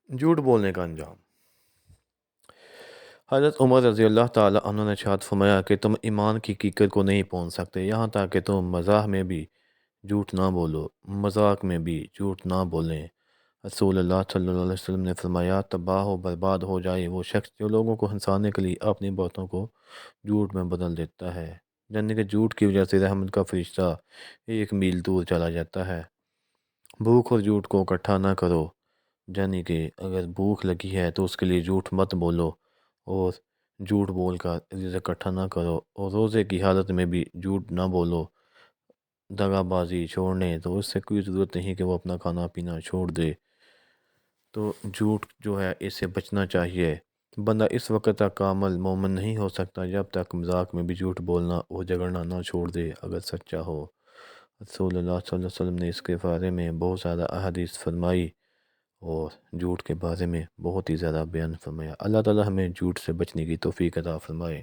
جھوٹ بولنے کا انجام۔ حضرت عمر رضی اللہ تعالیٰ عنہ نے ارشاد فرمایا کہ تم ایمان کی حقیقت کو نہیں پہنچ سکتے یہاں تک کہ تم مزاح میں بھی جھوٹ نہ بولو، مذاق میں بھی جھوٹ نہ بولیں۔ رسول اللہ صلی اللہ علیہ وسلم نے فرمایا تباہ و برباد ہو جائے وہ شخص جو لوگوں کو ہنسانے کے لیے اپنی باتوں کو جھوٹ میں بدل دیتا ہے، یعنی کہ جھوٹ کی وجہ سے رحمت کا فرشتہ 1 میل دور چلا جاتا ہے۔ بھوک اور جھوٹ کو اکٹھا نہ کرو، یعنی کہ اگر بھوک لگی ہے تو اس کے لیے جھوٹ مت بولو اور جھوٹ بول کر رزق اکٹھا نہ کرو، اور روزے کی حالت میں بھی جھوٹ نہ بولو۔ دغا بازی چھوڑنے تو اس سے کوئی ضرورت نہیں کہ وہ اپنا کھانا پینا چھوڑ دے۔ تو جھوٹ جو ہے اس سے بچنا چاہیے۔ بندہ اس وقت تک کامل مومن نہیں ہو سکتا جب تک مذاق میں بھی جھوٹ بولنا اور جھگڑنا نہ چھوڑ دے اگر سچا ہو۔ رسول اللہ صلی اللہ علیہ وسلم نے اس کے بارے میں بہت زیادہ احادیث فرمائی اور جھوٹ کے بارے میں بہت ہی زیادہ بیان فرمایا۔ اللہ تعالی ہمیں جھوٹ سے بچنے کی توفیق عطا فرمائے۔